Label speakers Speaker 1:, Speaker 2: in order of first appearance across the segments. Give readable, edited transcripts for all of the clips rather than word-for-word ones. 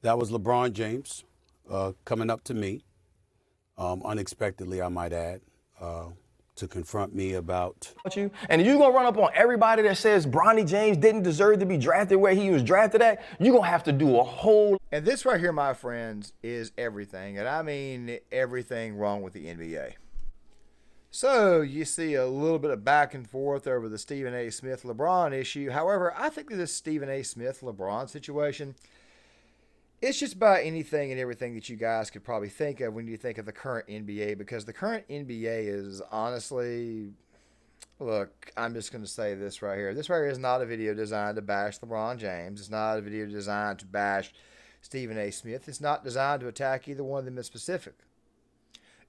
Speaker 1: That was LeBron James coming up to me, unexpectedly, I might add, to confront me about
Speaker 2: you. And if you're going to run up on everybody that says Bronny James didn't deserve to be drafted where he was drafted at, you're going to have to do a whole.
Speaker 3: And this right here, my friends, is everything. And I mean everything wrong with the NBA. So you see a little bit of back and forth over the Stephen A Smith LeBron issue. However, I think that this Stephen A Smith LeBron situation, it's just about anything and everything that you guys could probably think of when you think of the current NBA, because the current NBA is honestly, look, I'm just going to say this right here. This right here is not a video designed to bash LeBron James. It's not a video designed to bash Stephen A Smith. It's not designed to attack either one of them in specific.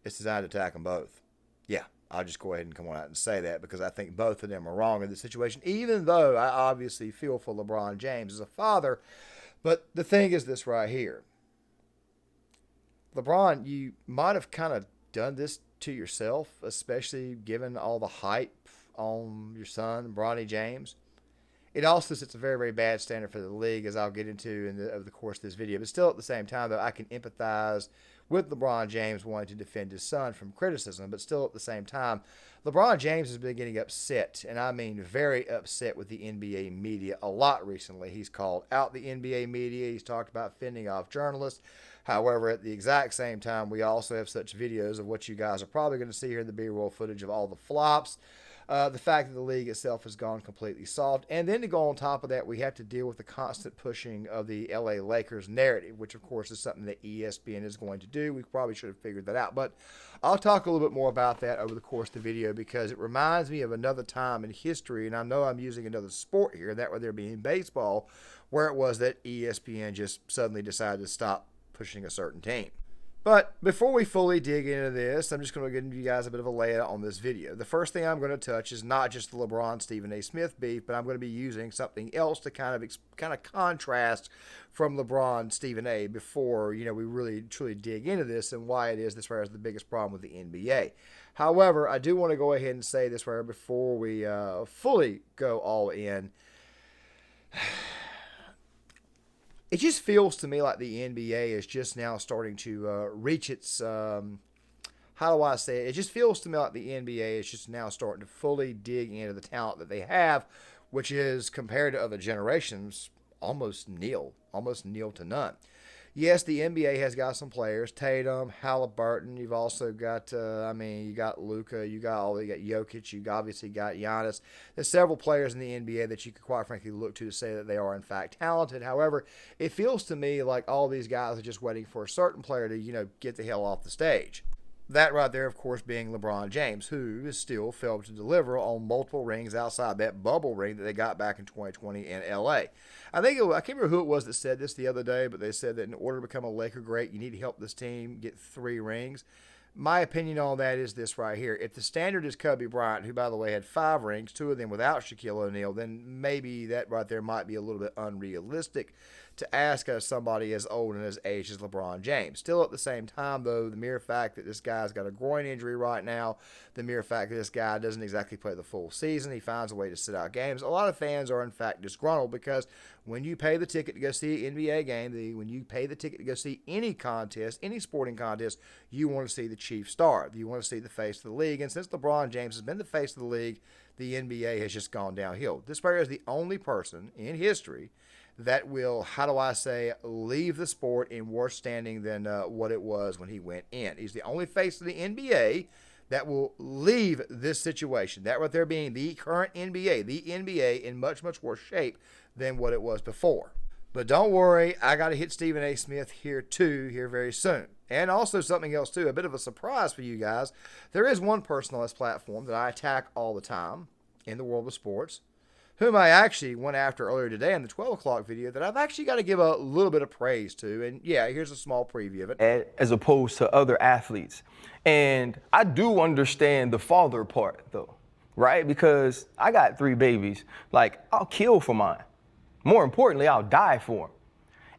Speaker 3: It's designed to attack them both. Yeah, I'll just go ahead and come on out and say that, because I think both of them are wrong in this situation, even though I obviously feel for LeBron James as a father. But the thing is this right here. LeBron, you might have kind of done this to yourself, especially given all the hype on your son, Bronny James. It also sets a very, very bad standard for the league, as I'll get into over the course of this video. But still, at the same time, though, I can empathize with LeBron James wanting to defend his son from criticism. But still, at the same time, LeBron James has been getting upset, and I mean very upset, with the NBA media a lot recently. He's called out the NBA media. He's talked about fending off journalists. However, at the exact same time, we also have such videos of what you guys are probably going to see here in the B-roll footage of all the flops. The fact that the league itself has gone completely soft. And then to go on top of that, we have to deal with the constant pushing of the LA Lakers narrative, which of course is something that ESPN is going to do. We probably should have figured that out. But I'll talk a little bit more about that over the course of the video, because it reminds me of another time in history, and I know I'm using another sport here, that would there being baseball, where it was that ESPN just suddenly decided to stop pushing a certain team. But before we fully dig into this, I'm just going to give you guys a bit of a layout on this video. The first thing I'm going to touch is not just the LeBron Stephen A Smith beef, but I'm going to be using something else to kind of contrast from LeBron Stephen A before we really truly dig into this and why it is this right is the biggest problem with the NBA. However, I do want to go ahead and say this right before we fully go all in. It just feels to me like the NBA is just now starting to reach its, how do I say it? It just feels to me like the NBA is just now starting to fully dig into the talent that they have, which is, compared to other generations, almost nil to none. Yes, the NBA has got some players, Tatum, Halliburton. You've also got, you got Luka, you got Jokic, you obviously got Giannis. There's several players in the NBA that you could quite frankly look to say that they are in fact talented. However, it feels to me like all these guys are just waiting for a certain player to, get the hell off the stage. That right there, of course, being LeBron James, who is still failed to deliver on multiple rings outside that bubble ring that they got back in 2020 in LA. I can't remember who it was that said this the other day, but they said that in order to become a Laker great, you need to help this team get 3 rings. My opinion on that is this right here. If the standard is Kobe Bryant, who, by the way, had 5 rings, 2 of them without Shaquille O'Neal, then maybe that right there might be a little bit unrealistic to ask of somebody as old and as aged as LeBron James. Still, at the same time, though, the mere fact that this guy's got a groin injury right now, the mere fact that this guy doesn't exactly play the full season, he finds a way to sit out games, a lot of fans are, in fact, disgruntled, because when you pay the ticket to go see an NBA game, when you pay the ticket to go see any contest, any sporting contest, you want to see the chief star. You want to see the face of the league. And since LeBron James has been the face of the league, the NBA has just gone downhill. This player is the only person in history that will, leave the sport in worse standing than what it was when he went in. He's the only face of the NBA that will leave this situation. That right there being the current NBA, the NBA in much, much worse shape than what it was before. But don't worry, I got to hit Stephen A Smith here very soon. And also something else too, a bit of a surprise for you guys. There is one person on this platform that I attack all the time in the world of sports, whom I actually went after earlier today in the 12 o'clock video, that I've actually got to give a little bit of praise to. And yeah, here's a small preview of it.
Speaker 2: As opposed to other athletes. And I do understand the father part though, right? Because I got 3 babies. Like, I'll kill for mine. More importantly, I'll die for them.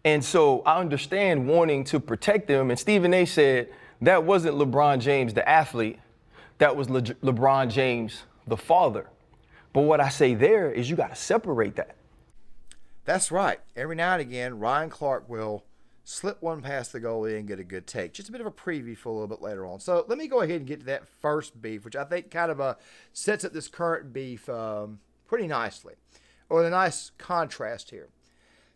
Speaker 2: And so I understand wanting to protect them. And Stephen A said that wasn't LeBron James, the athlete. That was LeBron James, the father. But what I say there is you got to separate that.
Speaker 3: That's right. Every now and again, Ryan Clark will slip one past the goalie and get a good take. Just a bit of a preview for a little bit later on. So let me go ahead and get to that first beef, which I think kind of sets up this current beef pretty nicely, or a nice contrast here.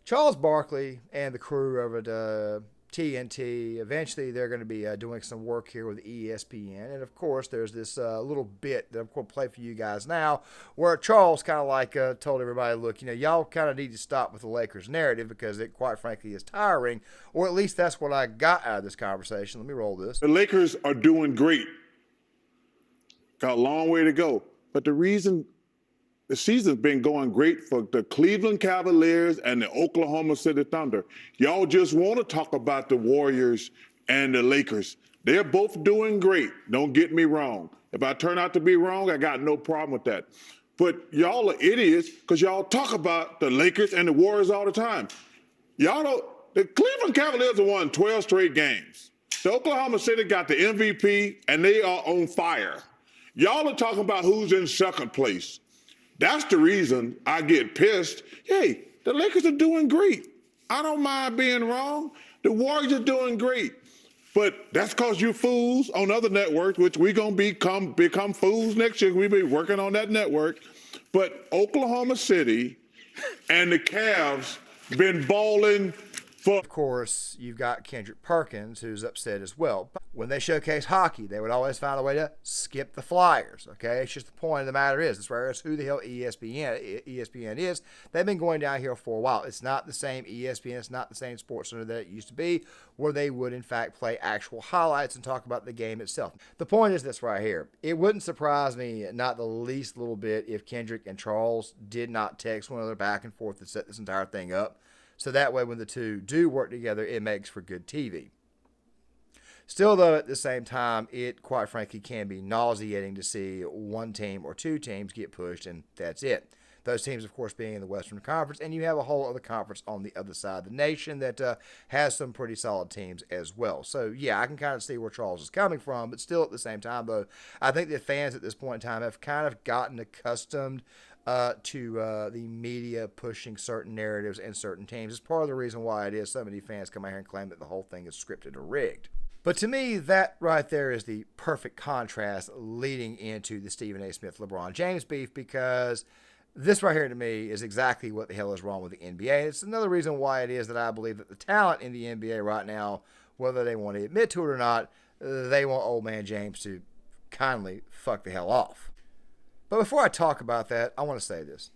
Speaker 3: Charles Barkley and the crew over at TNT, eventually they're going to be doing some work here with ESPN. And, of course, there's this little bit that I'm going to play for you guys now where Charles kind of like told everybody, look, y'all kind of need to stop with the Lakers narrative because it, quite frankly, is tiring. Or at least that's what I got out of this conversation. Let me roll this.
Speaker 4: The Lakers are doing great. Got a long way to go. But the reason the season's been going great for the Cleveland Cavaliers and the Oklahoma City Thunder. Y'all just want to talk about the Warriors and the Lakers. They're both doing great. Don't get me wrong. If I turn out to be wrong, I got no problem with that. But y'all are idiots because y'all talk about the Lakers and the Warriors all the time. Y'all don't. The Cleveland Cavaliers have won 12 straight games. The Oklahoma City got the MVP, and they are on fire. Y'all are talking about who's in second place. That's the reason I get pissed. Hey, the Lakers are doing great. I don't mind being wrong. The Warriors are doing great. But that's because you fools on other networks, which we're going to become fools next year. We'll be working on that network. But Oklahoma City and the Cavs been balling for...
Speaker 3: Of course, you've got Kendrick Perkins, who's upset as well. But when they showcase hockey, they would always find a way to skip the Flyers, okay? It's just the point of the matter is, as far as who the hell ESPN is, they've been going down here for a while. It's not the same ESPN. It's not the same sports center that it used to be, where they would, in fact, play actual highlights and talk about the game itself. The point is this right here. It wouldn't surprise me not the least little bit if Kendrick and Charles did not text one another back and forth to set this entire thing up. So that way, when the two do work together, it makes for good TV. Still, though, at the same time, it, quite frankly, can be nauseating to see one team or two teams get pushed, and that's it. Those teams, of course, being in the Western Conference, and you have a whole other conference on the other side of the nation that has some pretty solid teams as well. So, yeah, I can kind of see where Charles is coming from, but still, at the same time, though, I think the fans at this point in time have kind of gotten accustomed to the media pushing certain narratives and certain teams. It's part of the reason why it is so many fans come out here and claim that the whole thing is scripted or rigged. But to me, that right there is the perfect contrast leading into the Stephen A Smith LeBron James beef, because this right here to me is exactly what the hell is wrong with the NBA. It's another reason why it is that I believe that the talent in the NBA right now, whether they want to admit to it or not, they want old man James to kindly fuck the hell off. But before I talk about that, I want to say this.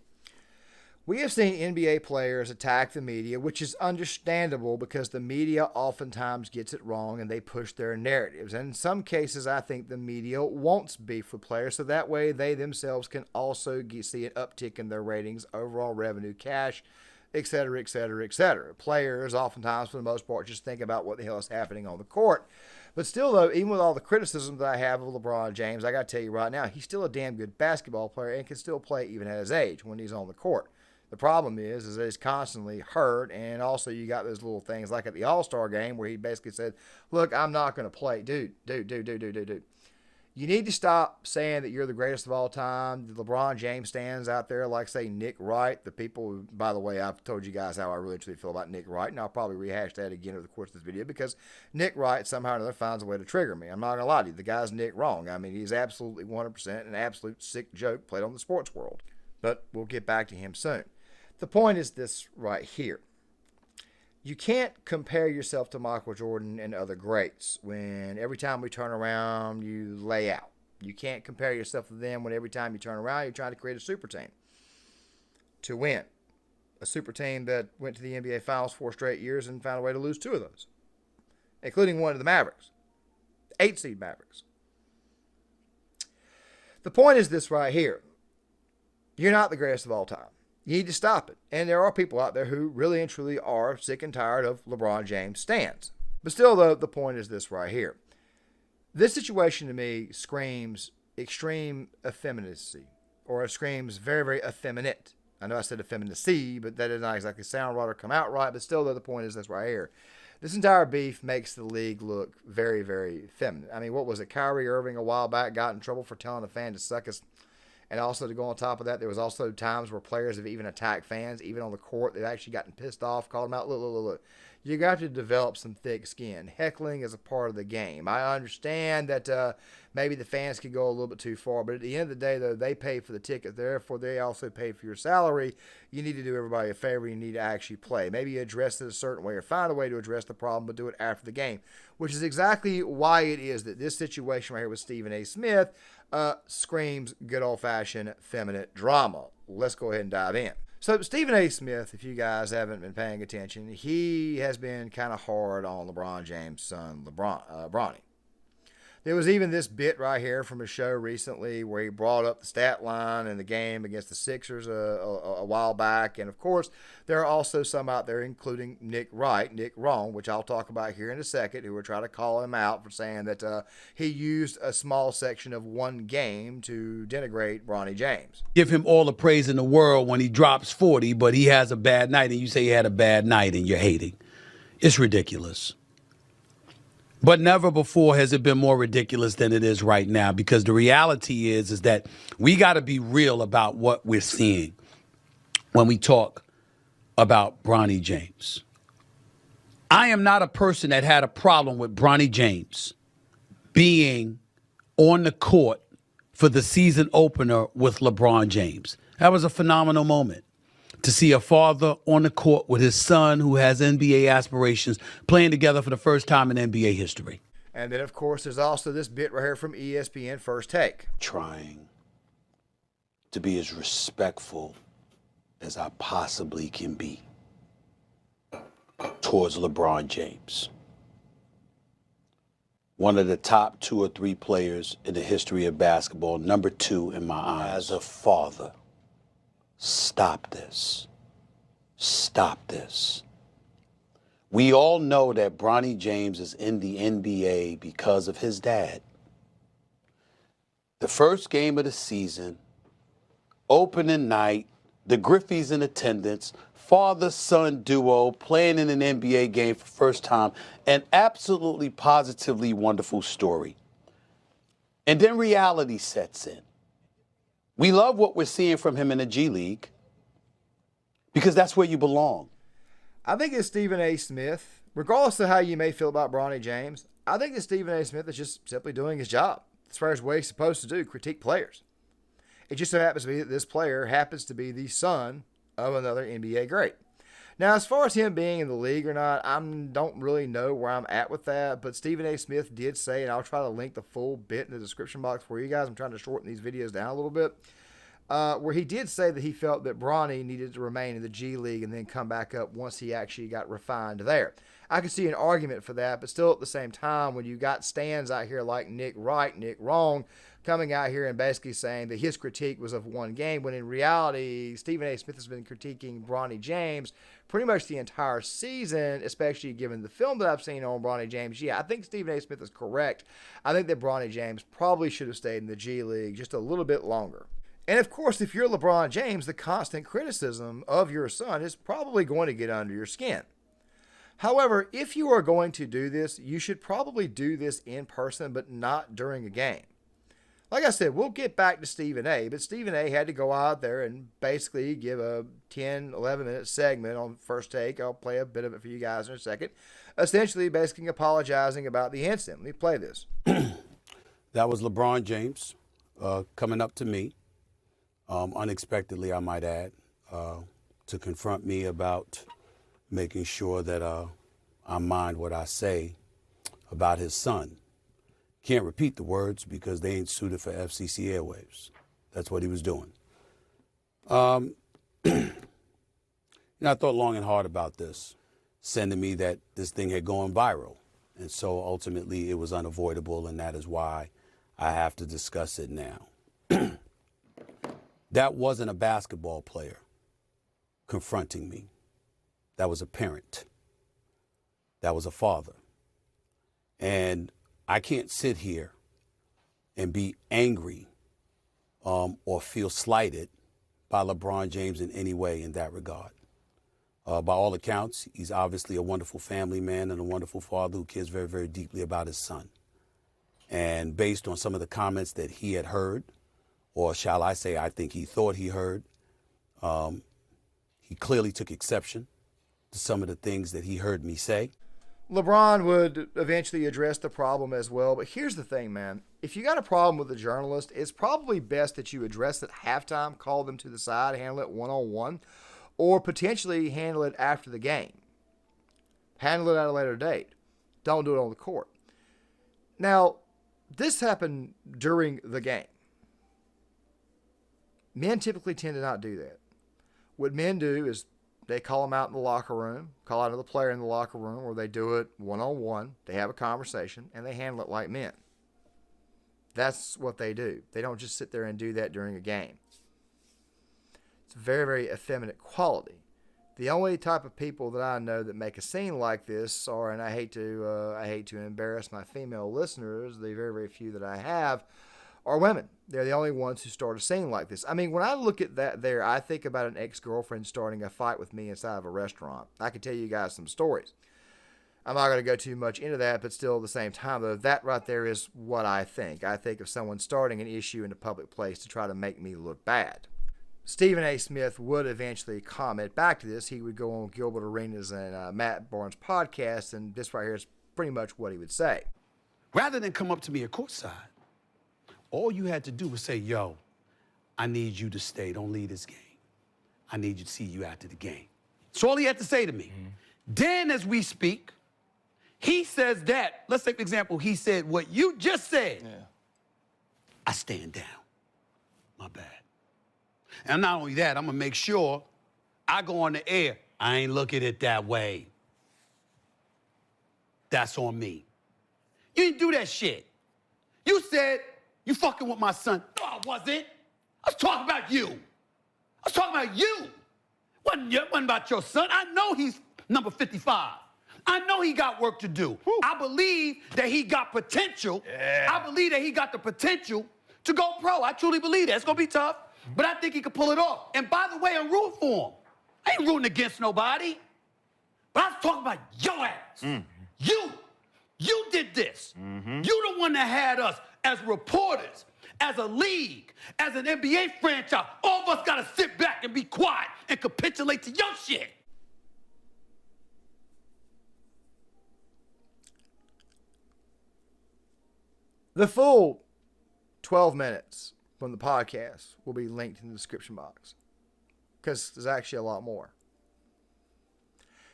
Speaker 3: We have seen NBA players attack the media, which is understandable because the media oftentimes gets it wrong and they push their narratives. And in some cases, I think the media wants beef with players, so that way they themselves can also see an uptick in their ratings, overall revenue, cash, etc., etc., etc. Players oftentimes, for the most part, just think about what the hell is happening on the court. But still, though, even with all the criticism that I have of LeBron James, I got to tell you right now, he's still a damn good basketball player and can still play even at his age when he's on the court. The problem is that he's constantly hurt, and also you got those little things like at the All-Star game where he basically said, look, I'm not going to play. Dude. You need to stop saying that you're the greatest of all time. The LeBron James stands out there like, say, Nick Wright. The people, by the way, I've told you guys how I really truly feel about Nick Wright, and I'll probably rehash that again over the course of this video because Nick Wright somehow or another finds a way to trigger me. I'm not going to lie to you. The guy's Nick wrong. I mean, he's absolutely 100% an absolute sick joke played on the sports world. But we'll get back to him soon. The point is this right here. You can't compare yourself to Michael Jordan and other greats when every time we turn around, you lay out. You can't compare yourself to them when every time you turn around, you're trying to create a super team to win. A super team that went to the NBA Finals 4 straight years and found a way to lose 2 of those, including one of the Mavericks, 8-seed Mavericks. The point is this right here. You're not the greatest of all time. You need to stop it. And there are people out there who really and truly are sick and tired of LeBron James' stance. But still, though, the point is this right here. This situation to me screams extreme effeminacy, or it screams very, very effeminate. I know I said effeminacy, but that did not exactly sound right or come out right. But still, though, the point is this right here. This entire beef makes the league look very, very feminine. I mean, what was it? Kyrie Irving a while back got in trouble for telling a fan to suck his... And also to go on top of that, there was also times where players have even attacked fans, even on the court. They've actually gotten pissed off, called them out. Look. you got to develop some thick skin. Heckling is a part of the game. I understand that maybe the fans could go a little bit too far, but at the end of the day, though, they pay for the ticket. Therefore, they also pay for your salary. You need to do everybody a favor. You need to actually play. Maybe you address it a certain way or find a way to address the problem, but do it after the game, which is exactly why it is that this situation right here with Stephen A. Smith screams good old-fashioned feminine drama. Let's go ahead and dive in. So Stephen A. Smith, if you guys haven't been paying attention, he has been kind of hard on LeBron James' son, Bronny. There was even this bit right here from a show recently where he brought up the stat line in the game against the Sixers a while back. And, of course, there are also some out there, including Nick Wrong, which I'll talk about here in a second, who will try to call him out for saying that he used a small section of one game to denigrate Bronny James.
Speaker 1: Give him all the praise in the world when he drops 40, but he has a bad night, and you say he had a bad night and you're hating. It's ridiculous. But never before has it been more ridiculous than it is right now, because the reality is that we got to be real about what we're seeing when we talk about Bronny James. I am not a person that had a problem with Bronny James being on the court for the season opener with LeBron James. That was a phenomenal moment. To see a father on the court with his son who has NBA aspirations playing together for the first time in NBA history.
Speaker 3: And then, of course, there's also this bit right here from ESPN First Take.
Speaker 1: Trying to be as respectful as I possibly can be towards LeBron James. One of the top 2 or 3 players in the history of basketball, number 2 in my eyes. As a father, stop this. Stop this. We all know that Bronny James is in the NBA because of his dad. The first game of the season, opening night, the Griffeys in attendance, father-son duo playing in an NBA game for the first time, an absolutely positively wonderful story. And then reality sets in. We love what we're seeing from him in the G League because that's where you belong.
Speaker 3: I think that Stephen A. Smith, regardless of how you may feel about Bronny James, I think that Stephen A. Smith is just simply doing his job as far as what he's supposed to do, critique players. It just so happens to be that this player happens to be the son of another NBA great. Now, as far as him being in the league or not, I don't really know where I'm at with that, but Stephen A. Smith did say, and I'll try to link the full bit in the description box for you guys. I'm trying to shorten these videos down a little bit, where he did say that he felt that Bronny needed to remain in the G League and then come back up once he actually got refined there. I could see an argument for that, but still at the same time, when you got stands out here like Nick Wrong, coming out here and basically saying that his critique was of one game, when in reality, Stephen A. Smith has been critiquing Bronny James pretty much the entire season, especially given the film that I've seen on Bronny James. Yeah, I think Stephen A. Smith is correct. I think that Bronny James probably should have stayed in the G League just a little bit longer. And of course, if you're LeBron James, the constant criticism of your son is probably going to get under your skin. However, if you are going to do this, you should probably do this in person, but not during a game. Like I said, we'll get back to Stephen A., but Stephen A. had to go out there and basically give a 10, 11-minute segment on First Take. I'll play a bit of it for you guys in a second. Essentially, basically apologizing about the incident. Let me play this.
Speaker 1: That was LeBron James coming up to me, unexpectedly, I might add, to confront me about making sure that I mind what I say about his son. Can't repeat the words because they ain't suited for FCC airwaves. That's what he was doing. I thought long and hard about this, sending me that this thing had gone viral. And so ultimately it was unavoidable, and that is why I have to discuss it now. That wasn't a basketball player confronting me. That was a parent. That was a father. And I can't sit here and be angry or feel slighted by LeBron James in any way in that regard. By all accounts, he's obviously a wonderful family man and a wonderful father who cares very, very deeply about his son. And based on some of the comments that he had heard, or shall I say, I think he thought he heard, he clearly took exception to some of the things that he heard me say.
Speaker 3: LeBron would eventually address the problem as well. But here's the thing, man. If you got a problem with a journalist, it's probably best that you address it at halftime, call them to the side, handle it one-on-one, or potentially handle it after the game. Handle it at a later date. Don't do it on the court. Now, this happened during the game. Men typically tend to not do that. What men do is they call them out in the locker room, call out another player in the locker room, or they do it one-on-one. They have a conversation, and they handle it like men. That's what they do. They don't just sit there and do that during a game. It's a very, very effeminate quality. The only type of people that I know that make a scene like this are, and I hate to embarrass my female listeners, the very, very few that I have, are women. They're the only ones who start a scene like this. I mean, when I look at that there, I think about an ex-girlfriend starting a fight with me inside of a restaurant. I can tell you guys some stories. I'm not going to go too much into that, but still at the same time, though, that right there is what I think. I think of someone starting an issue in a public place to try to make me look bad. Stephen A. Smith would eventually comment back to this. He would go on Gilbert Arenas and Matt Barnes' podcast, and this right here is pretty much what he would say.
Speaker 1: Rather than come up to me at courtside, all you had to do was say, yo, I need you to stay. Don't leave this game. I need you to see you after the game. That's all he had to say to me. Then, as we speak, he says that. Let's take an example. He said what you just said.
Speaker 2: Yeah.
Speaker 1: I stand down. My bad. And not only that, I'm going to make sure I go on the air. I ain't look at it that way. That's on me. You didn't do that shit. You said you fucking with my son. No, I wasn't. I was talking about you. I was talking about you. Wasn't about your son. I know he's number 55. I know he got work to do. Woo. I believe that he got potential. Yeah. I believe that he got the potential to go pro. I truly believe that. It's going to be tough, but I think he could pull it off. And by the way, I'm rooting for him. I ain't rooting against nobody. But I was talking about your ass. Mm. You did this. Mm-hmm. You the one that had us as reporters, as a league, as an NBA franchise. All of us got to sit back and be quiet and capitulate to your shit.
Speaker 3: The full 12 minutes from the podcast will be linked in the description box because there's actually a lot more.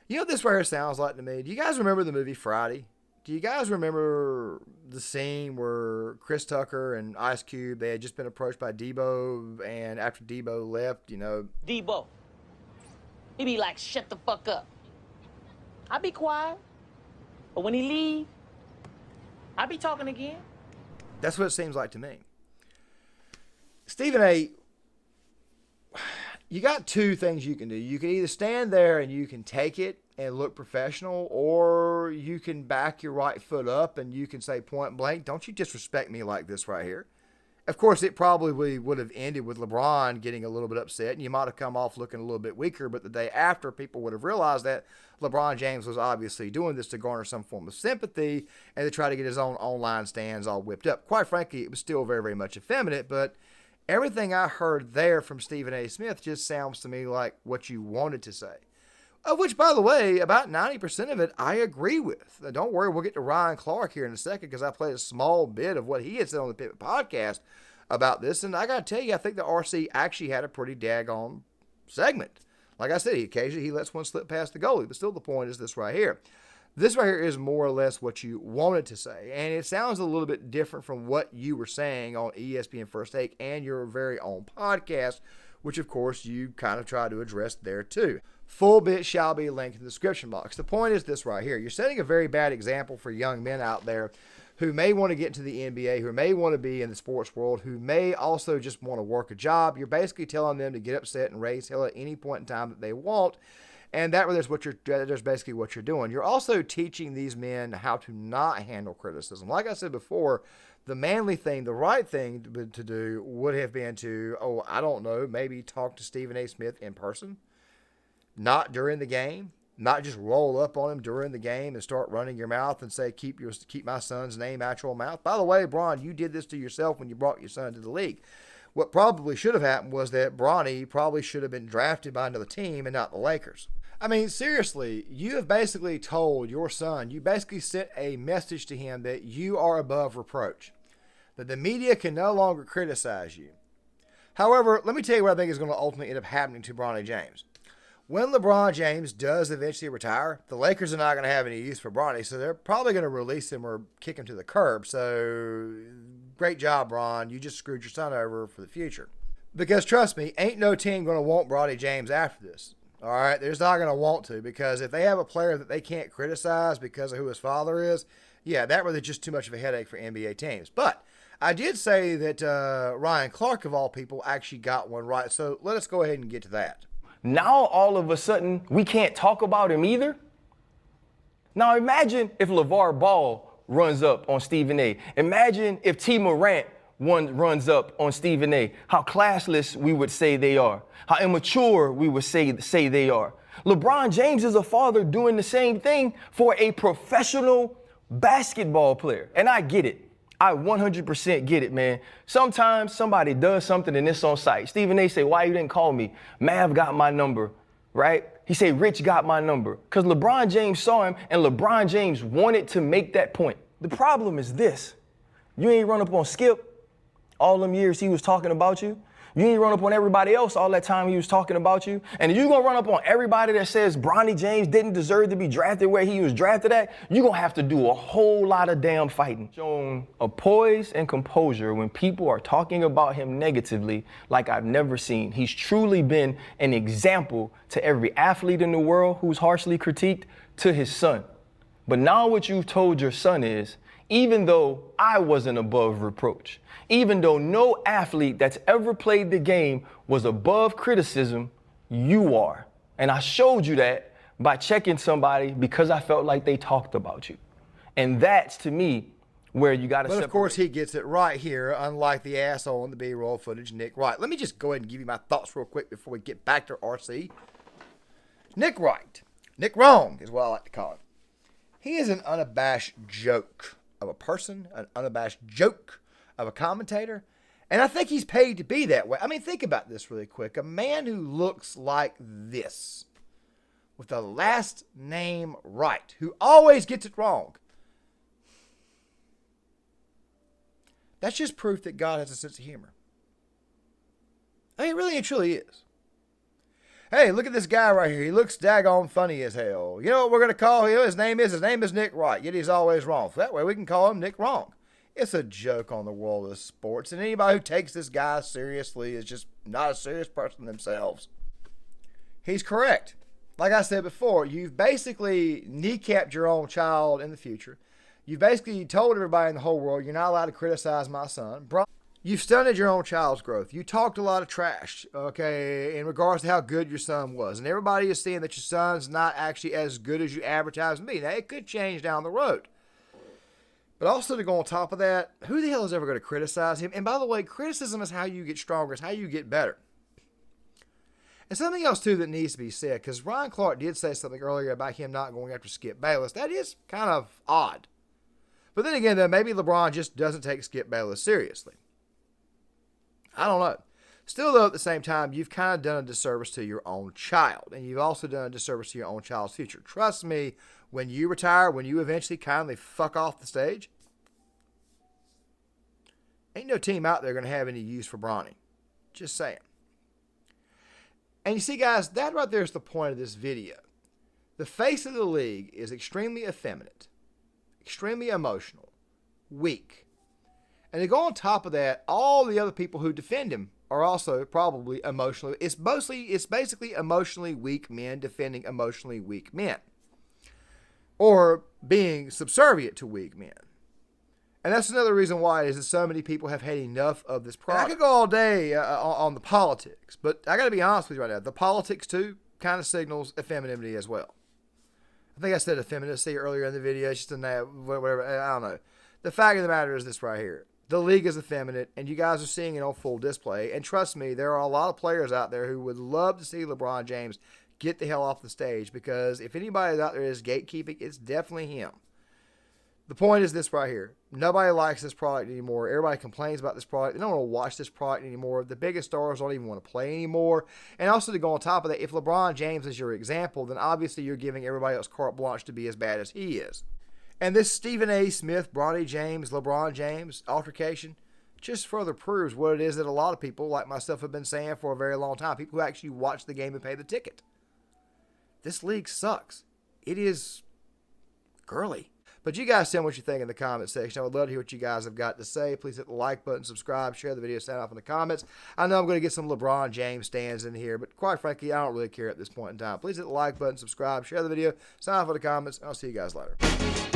Speaker 3: You know what this right here sounds like to me? Do you guys remember the movie Friday? Do you guys remember the scene where Chris Tucker and Ice Cube, they had just been approached by Debo, and after Debo left, you know...
Speaker 5: Debo, he be like, shut the fuck up. I be quiet, but when he leave, I be talking again.
Speaker 3: That's what it seems like to me. Stephen A., you got two things you can do. You can either stand there and you can take it and look professional, or you can back your right foot up and you can say point blank, don't you disrespect me like this right here. Of course, it probably would have ended with LeBron getting a little bit upset, and you might have come off looking a little bit weaker, but the day after, people would have realized that LeBron James was obviously doing this to garner some form of sympathy and to try to get his own online stands all whipped up. Quite frankly, it was still very, very much effeminate, but everything I heard there from Stephen A. Smith just sounds to me like what you wanted to say. Of which, by the way, about 90% of it I agree with. Now, don't worry, we'll get to Ryan Clark here in a second because I played a small bit of what he had said on the Pivot podcast about this. And I got to tell you, I think the RC actually had a pretty daggone segment. Like I said, occasionally he lets one slip past the goalie. But still, the point is this right here. This right here is more or less what you wanted to say. And it sounds a little bit different from what you were saying on ESPN First Take and your very own podcast, which, of course, you kind of try to address there, too. Full bit shall be linked in the description box. The point is this right here. You're setting a very bad example for young men out there who may want to get into the NBA, who may want to be in the sports world, who may also just want to work a job. You're basically telling them to get upset and raise hell at any point in time that they want. And that's basically what you're doing. You're also teaching these men how to not handle criticism. Like I said before, the manly thing, the right thing to do would have been to, I don't know, maybe talk to Stephen A. Smith in person. Not during the game, not just roll up on him during the game and start running your mouth and say, keep my son's name out your mouth. By the way, Bron, you did this to yourself when you brought your son to the league. What probably should have happened was that Bronny probably should have been drafted by another team and not the Lakers. I mean, seriously, you have basically told your son, you basically sent a message to him that you are above reproach, that the media can no longer criticize you. However, let me tell you what I think is going to ultimately end up happening to Bronny James. When LeBron James does eventually retire, the Lakers are not going to have any use for Bronny, so they're probably going to release him or kick him to the curb. So, great job, Bron. You just screwed your son over for the future. Because trust me, ain't no team going to want Bronny James after this. All right? They're just not going to want to, because if they have a player that they can't criticize because of who his father is, yeah, that was just too much of a headache for NBA teams. But I did say that Ryan Clark, of all people, actually got one right. So let us go ahead and get to that.
Speaker 2: Now, all of a sudden, we can't talk about him either? Now, imagine if LeVar Ball runs up on Stephen A. Imagine if T. Morant runs up on Stephen A. How classless we would say they are. How immature we would say they are. LeBron James is a father doing the same thing for a professional basketball player. And I get it. I 100% get it, man. Sometimes somebody does something and it's on site. Stephen A say, why you didn't call me? Mav got my number, right? He say, Rich got my number. Because LeBron James saw him and LeBron James wanted to make that point. The problem is this. You ain't run up on Skip all them years he was talking about you. You ain't run up on everybody else all that time he was talking about you. And if you're going to run up on everybody that says Bronny James didn't deserve to be drafted where he was drafted at, you're going to have to do a whole lot of damn fighting. Shown a poise and composure when people are talking about him negatively like I've never seen. He's truly been an example to every athlete in the world who's harshly critiqued, to his son. But now what you've told your son is, even though I wasn't above reproach, even though no athlete that's ever played the game was above criticism, you are. And I showed you that by checking somebody because I felt like they talked about you. And that's, to me, where you got to separate.
Speaker 3: But of course, he gets it right here, unlike the asshole in the B-roll footage, Nick Wright. Let me just go ahead and give you my thoughts real quick before we get back to RC. Nick Wright, Nick Wrong is what I like to call him. He is an unabashed joke of a person, an unabashed joke of a commentator, and I think he's paid to be that way. I mean, think about this really quick. A man who looks like this, with the last name Wright, who always gets it wrong. That's just proof that God has a sense of humor. I mean, it really and truly is. Hey, look at this guy right here. He looks daggone funny as hell. You know what we're going to call him? His name is Nick Wright, yet he's always wrong. So that way we can call him Nick Wrong. It's a joke on the world of sports, and anybody who takes this guy seriously is just not a serious person themselves. He's correct. Like I said before, you've basically kneecapped your own child in the future. You've basically told everybody in the whole world, you're not allowed to criticize my son. You've stunted your own child's growth. You talked a lot of trash, okay, in regards to how good your son was. And everybody is seeing that your son's not actually as good as you advertised him to be. Now, it could change down the road. But also to go on top of that, who the hell is ever going to criticize him? And by the way, criticism is how you get stronger. It's how you get better. And something else, too, that needs to be said, because Ryan Clark did say something earlier about him not going after Skip Bayless. That is kind of odd. But then again, though, maybe LeBron just doesn't take Skip Bayless seriously. I don't know. Still, though, at the same time, you've kind of done a disservice to your own child. And you've also done a disservice to your own child's future. Trust me, when you retire, when you eventually kindly fuck off the stage, ain't no team out there going to have any use for Bronny. Just saying. And you see, guys, that right there is the point of this video. The face of the league is extremely effeminate, extremely emotional, weak. And to go on top of that, all the other people who defend him are also probably emotionally. It's basically emotionally weak men defending emotionally weak men, or being subservient to weak men. And that's another reason why it is that so many people have had enough of this product. I could go all day on the politics, but I got to be honest with you right now. The politics too kind of signals effeminacy as well. I think I said effeminacy earlier in the video. It's just in that whatever. I don't know. The fact of the matter is this right here. The league is effeminate, and you guys are seeing it on full display. And trust me, there are a lot of players out there who would love to see LeBron James get the hell off the stage, because if anybody out there is gatekeeping, it's definitely him. The point is this right here. Nobody likes this product anymore. Everybody complains about this product. They don't want to watch this product anymore. The biggest stars don't even want to play anymore. And also to go on top of that, if LeBron James is your example, then obviously you're giving everybody else carte blanche to be as bad as he is. And this Stephen A Smith, Bronny James, LeBron James altercation just further proves what it is that a lot of people like myself have been saying for a very long time. People who actually watch the game and pay the ticket. This league sucks. It is girly. But you guys tell me what you think in the comment section. I would love to hear what you guys have got to say. Please hit the like button, subscribe, share the video, sound off in the comments. I know I'm going to get some LeBron James stands in here, but quite frankly, I don't really care at this point in time. Please hit the like button, subscribe, share the video, sound off in the comments, and I'll see you guys later.